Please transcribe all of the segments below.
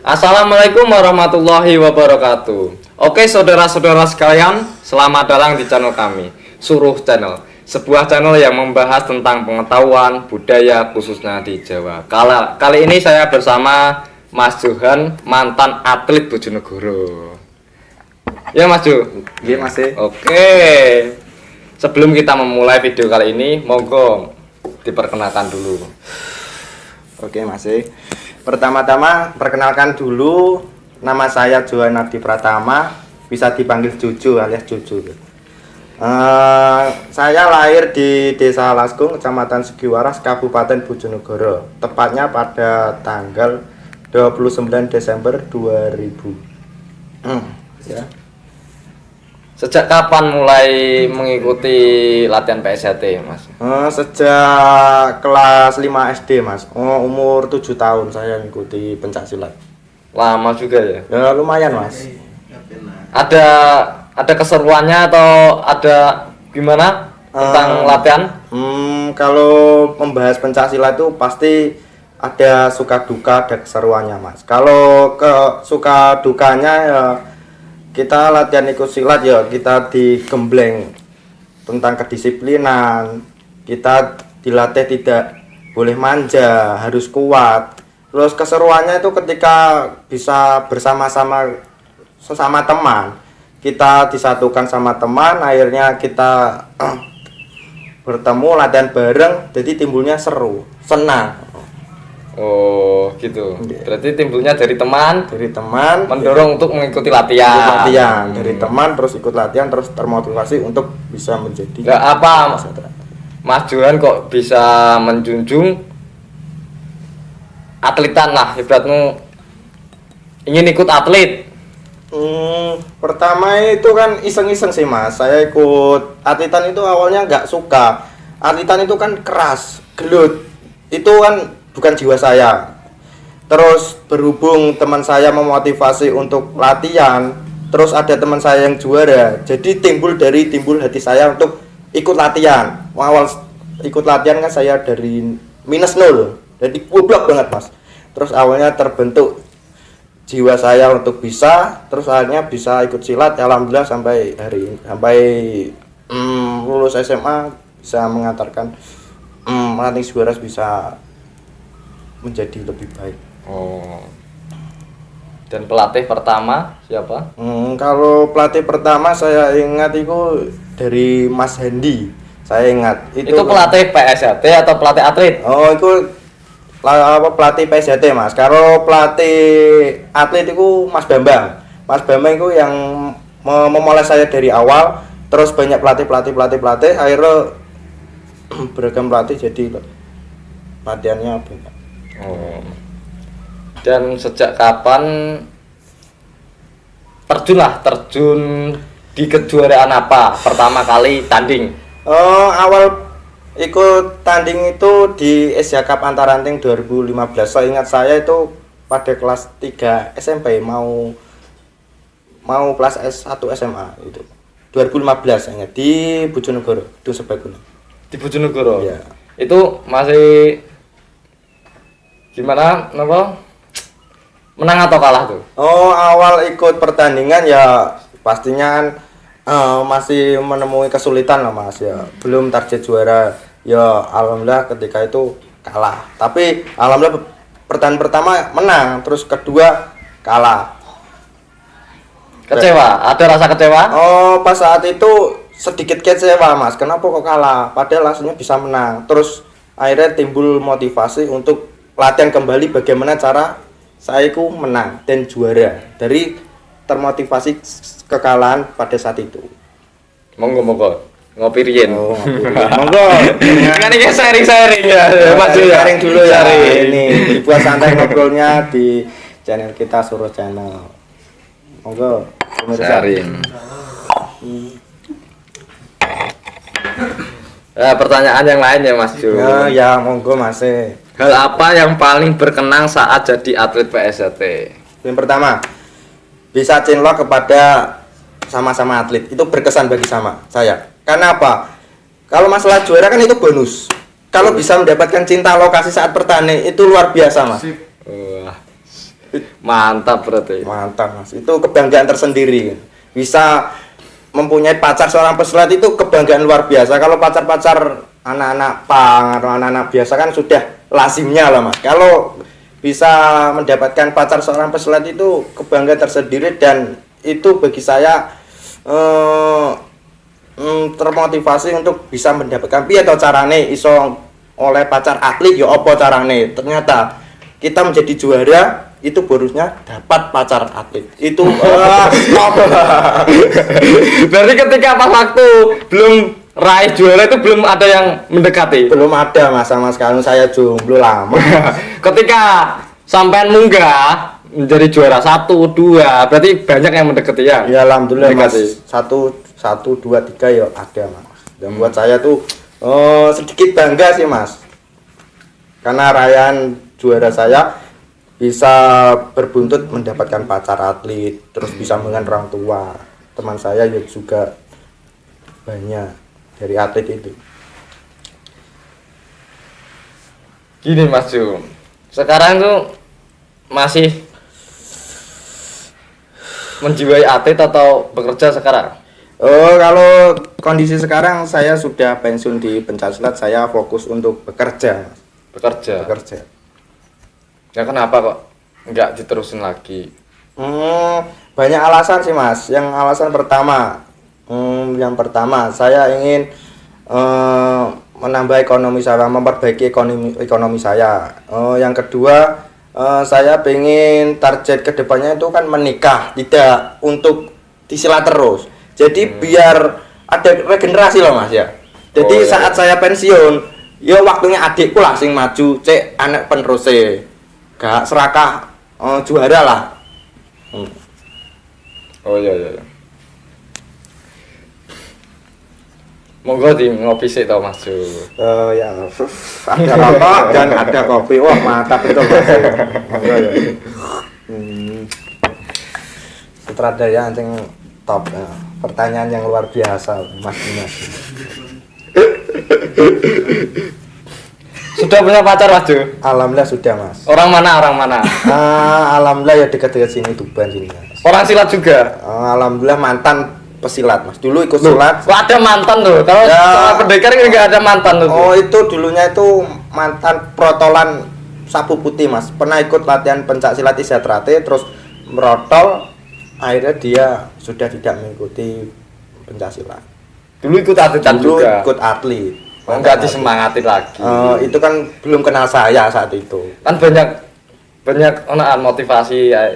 Assalamualaikum warahmatullahi wabarakatuh. Oke saudara-saudara sekalian, selamat datang di channel kami, Suruh Channel. Sebuah channel yang membahas tentang pengetahuan budaya khususnya di Jawa. Kali ini saya bersama Mas Johan, mantan atlet Bojonegoro. Ya Mas Jo? Iya masih. Oke. Sebelum kita memulai video kali ini, monggo diperkenalkan dulu. Oke masih. Pertama-tama perkenalkan dulu, nama saya Johan Abdi Pratama, bisa dipanggil Jojo alias Jojo. Saya lahir di Desa Lasgung, Kecamatan Sugiwaras, Kabupaten Bojonegoro, tepatnya pada tanggal 29 Desember 2000. Ya. Sejak kapan mulai mengikuti latihan PSHT, Mas? Sejak kelas 5 SD, Mas. Umur 7 tahun saya mengikuti pencak silat. Lama juga ya? Ya lumayan, Mas. Ada keseruannya atau ada gimana tentang latihan? Kalau membahas pencak silat itu pasti ada suka duka, ada keseruannya, Mas. Kalau ke suka dukanya ya kita latihan ikut silat ya kita digembleng tentang kedisiplinan, kita dilatih tidak boleh manja, harus kuat. Terus keseruannya itu ketika bisa bersama-sama sesama teman, kita disatukan sama teman, akhirnya kita bertemu latihan bareng, jadi timbulnya seru, senang. Oh gitu. Berarti timbulnya dari teman mendorong untuk mengikuti latihan. Dari teman terus ikut latihan terus termotivasi untuk bisa menjadi. Nggak apa Mas Johan kok bisa menjunjung atletan lah, ibaratmu ingin ikut atlet. Pertama itu kan iseng-iseng sih, Mas. Saya ikut atletan itu awalnya nggak suka. Atletan itu kan keras, gelut. Itu kan bukan jiwa saya. Terus berhubung teman saya memotivasi untuk latihan, terus ada teman saya yang juara, jadi timbul hati saya untuk ikut latihan. Awal ikut latihan kan saya dari -0, jadi goblok banget, Mas. Terus awalnya terbentuk jiwa saya untuk bisa, terus akhirnya bisa ikut silat. Alhamdulillah sampai lulus SMA bisa mengantarkan Ranting Sugiwaras bisa menjadi lebih baik. Oh. Dan pelatih pertama siapa? Kalau pelatih pertama saya ingat itu dari Mas Hendi. Saya ingat. Itu pelatih PSHT atau pelatih atlet? Oh, itu pelatih PSHT, Mas. Kalau pelatih atlet itu Mas Bambang. Mas Bambang itu yang memulai saya dari awal. Terus banyak pelatih. Akhirnya beragam pelatih jadi latihannya banyak. Oh. Dan sejak kapan terjun di kejuaraan apa pertama kali tanding? Awal ikut tanding itu di Asia Cup Antaranting 2015. Saya ingat saya itu pada kelas 3 SMP mau kelas S1 SMA itu. 2015 saya ingat di Bojonegoro, itu Sebaguna. Di Bojonegoro. Ya. Itu masih gimana, menang atau kalah tuh? Awal ikut pertandingan ya pastinya masih menemui kesulitan lah, Mas, ya. Belum target juara. Ya alhamdulillah ketika itu kalah. Tapi alhamdulillah pertandingan pertama menang, terus kedua kalah. Kecewa? Ada rasa kecewa? Pas saat itu sedikit kecewa, Mas. Kenapa kok kalah? Padahal aslinya bisa menang. Terus akhirnya timbul motivasi untuk latihan kembali bagaimana cara saya itu menang dan juara, dari termotivasi kekalahan pada saat itu. Monggo ngopi riyen. Monggo. Kan ini sharing ya. Mas ya. Sharing dulu ya. Ini dibuat santai ngobrolnya di channel kita, Suruh Channel. Monggo sharing. Pertanyaan yang lain ya, Mas Jo. Ya monggo, Mas. Hal apa yang paling berkenang saat jadi atlet PSHT? Yang pertama, bisa cinlok kepada sama-sama atlet. Itu berkesan bagi saya. Karena apa? Kalau masalah juara kan itu bonus. Kalau bisa mendapatkan cinta lokasi saat pertandingan itu luar biasa, Mas. Wah. Mantap berarti. Mantap Mas, itu kebanggaan tersendiri. Bisa mempunyai pacar seorang pesilat itu kebanggaan luar biasa. Kalau pacar-pacar anak-anak pang atau anak-anak biasa kan sudah lazimnya lah Mas. Kalau bisa mendapatkan pacar seorang pesilat itu kebanggaan tersendiri, dan itu bagi saya termotivasi untuk bisa mendapatkan piye to carane iso oleh pacar atlet ya apa carane. Ternyata kita menjadi juara itu bonusnya dapat pacar atlet. Itu stop. Berarti ketika pas waktu belum raih juara itu belum ada yang mendekati. Belum ada Mas, sama sekali saya jomblo lama. Ketika sampean munggah menjadi juara 1, 2, berarti banyak yang mendekati ya? Ya alhamdulillah Mas. Mendekati. 1 2 3 ya ada Mas. Dan buat saya tuh sedikit bangga sih Mas. Karena rayaan juara saya bisa berbuntut mendapatkan pacar atlet, terus bisa dengan orang tua. Teman saya juga banyak dari atlet itu. Gini Mas Ju, sekarang tuh masih menjiwai atlet atau bekerja sekarang? Oh, kalau kondisi sekarang saya sudah pensiun di pencaksilat, saya fokus untuk bekerja. Bekerja. Bekerja. Ya kenapa kok nggak diterusin lagi? Banyak alasan sih Mas. Yang pertama saya ingin menambah ekonomi saya, memperbaiki ekonomi saya. Yang kedua, saya pengen target kedepannya itu kan menikah, tidak untuk disilat terus. Jadi biar ada regenerasi lah Mas ya. Jadi saat saya pensiun, ya waktunya adikku lah sing maju, cek anak penerusnya. Gak serakah juara lah. Oh iya. Monggo di ngopi sih tau Mas Ju. Ya, ada rokok dan ada kopi. Wah mantap itu Mas. Monggo ya. Sutradara yang top. Pertanyaan yang luar biasa Mas Dimas. Sudah punya pacar Mas Ju? Alhamdulillah sudah Mas. Orang mana? Alhamdulillah ya dekat-dekat sini Tuban sini Mas. Orang silat juga? Alhamdulillah mantan pesilat Mas. Dulu ikut silat. Kok ada mantan tuh? Kalau Ya. sama pendekar ini nggak ada mantan tuh. Oh itu dulunya itu mantan protolan sapu putih Mas. Pernah ikut latihan pencak silat Isatrate, terus merotol. Akhirnya dia sudah tidak mengikuti pencak silat. Dulu ikut atletan Dulu juga. ikut atlet. Enggak disemangatin lagi. Itu kan belum kenal saya saat itu. Kan banyak onaan motivasi ya,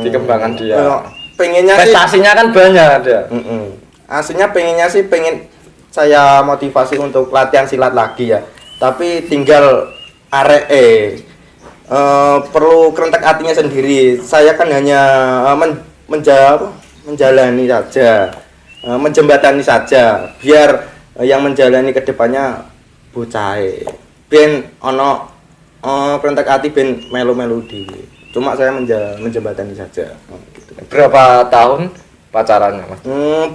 dikembangkan dia. Pengennya sih Prestasinya kan banyak dia. aslinya pengennya sih pengen saya motivasi untuk latihan silat lagi ya. Tapi tinggal perlu kerentek hatinya sendiri. Saya kan hanya menjalani saja, menjembatani saja, biar yang menjalani kedepannya bocah ben ono kerentek hati ben melu-melu dhewe. Cuma saya menjembatani saja. Gitu. Berapa tahun pacarannya Mas?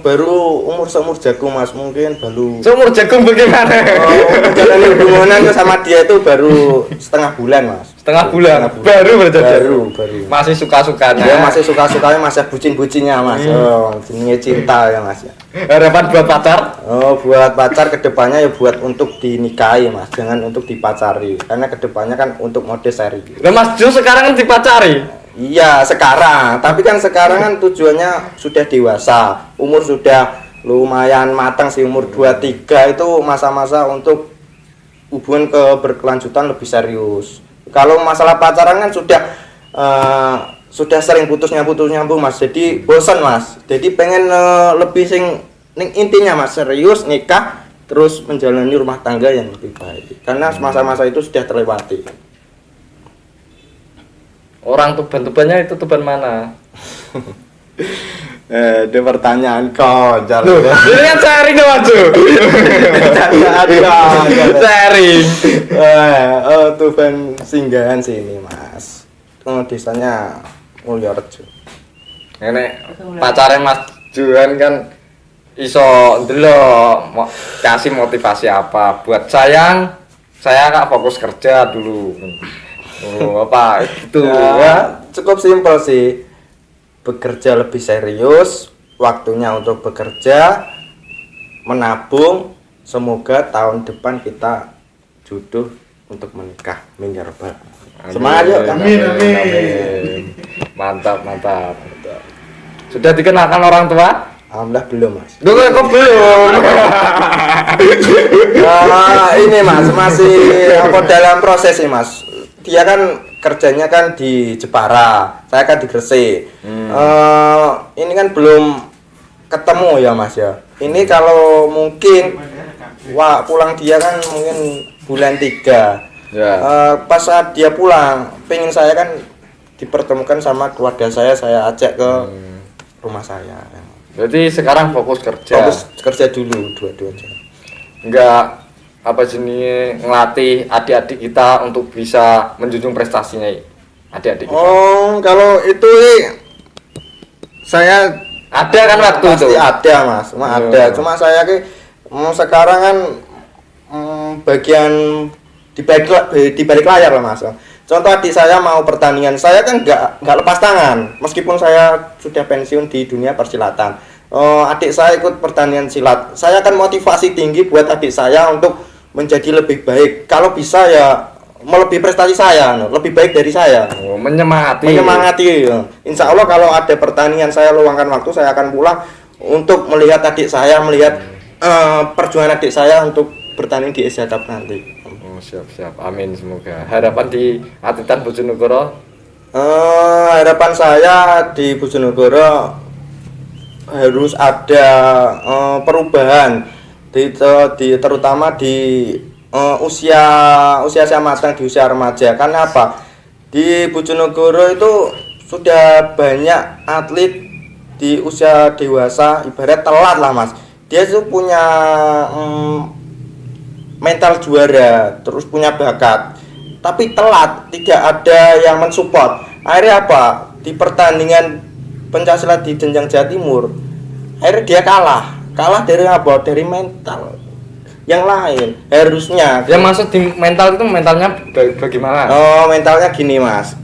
Baru umur seumur jagung Mas, mungkin baru Seumur jagung bagaimana? menjalani hubungan sama dia itu baru setengah bulan Mas. Setengah bulan. Baru berjalan. Baru. Masih suka-sukanya. Dia masih suka-sukanya, masih bucin-bucinnya Mas. Jenenge cinta ya Mas ya. Harapan buat pacar? Buat pacar kedepannya ya buat untuk dinikahi Mas, jangan untuk dipacari. Karena kedepannya kan untuk mode seri. Lah Mas Jo sekarang kan dipacari. Iya sekarang, tapi kan sekarang kan tujuannya sudah dewasa, umur sudah lumayan matang sih, umur 23 itu masa-masa untuk hubungan berkelanjutan lebih serius. Kalau masalah pacaran kan sudah sering putus nyambung Mas, jadi bosan Mas, jadi pengen lebih intinya Mas serius nikah terus menjalani rumah tangga yang lebih baik, karena masa-masa itu sudah terlewati. Orang Tuban-Tubannya itu Tuban mana? Itu pertanyaan kau Loh, ini kan sharing dong Mas Jo. Sharing. Tuban singgahan sini Mas. Desanya Mulyorejo. Ini pacarnya Mas Juan kan iso ndelok kasih motivasi apa buat saya kan fokus kerja dulu. Oh, apa itu? Ya, cukup simpel sih. Bekerja lebih serius, waktunya untuk bekerja, menabung. Semoga tahun depan kita jodoh untuk menikah. Amin ya rabbal. Semangat yuk. Amin. Mantap, mantap. Sudah dikenalkan orang tua? Alhamdulillah belum, Mas. Duh, kok belum? Ini Mas, masih dalam proses sih Mas. Dia kan kerjanya kan di Jepara, saya kan di Gresik. Ini kan belum ketemu ya Mas ya. Ini kalau mungkin pulang dia kan mungkin bulan 3. Ya. Pas saat dia pulang, pengen saya kan dipertemukan sama keluarga saya ajak ke rumah saya. Berarti sekarang fokus kerja. Fokus kerja dulu dua-duanya. Enggak apa jenis ngelatih adik-adik kita untuk bisa menjunjung prestasinya adik-adik kita. Oh, kalau itu saya Ada kan waktu itu? pasti ada Mas, ada. Cuma saya sekarang kan bagian di balik layar lah Mas. Contoh adik saya mau pertandingan, saya kan nggak lepas tangan, meskipun saya sudah pensiun di dunia persilatan. Adik saya ikut pertandingan silat, saya kan motivasi tinggi buat adik saya untuk menjadi lebih baik. Kalau bisa ya melebihi prestasi saya, lebih baik dari saya. Oh, menyemangati. Ya. Insya Allah kalau ada pertandingan saya luangkan waktu, saya akan pulang untuk melihat adik saya, melihat perjuangan adik saya untuk bertanding di Asia Cup nanti. Oh, siap. Amin semoga. Harapan di Atitan Bojonegoro? Harapan saya di Bojonegoro harus ada perubahan terutama di usia saya matang, di usia remaja. Karena apa? Di Bojonegoro itu sudah banyak atlet di usia dewasa, ibarat telat lah Mas. Dia itu punya mental juara, terus punya bakat, tapi telat, tidak ada yang mensupport. Akhirnya apa? Di pertandingan pencaksilat di jenjang Jawa Timur, akhirnya dia kalah dari apa? Dari mental yang lain. Harusnya Yang maksud di mental itu mentalnya bagaimana? mentalnya gini Mas,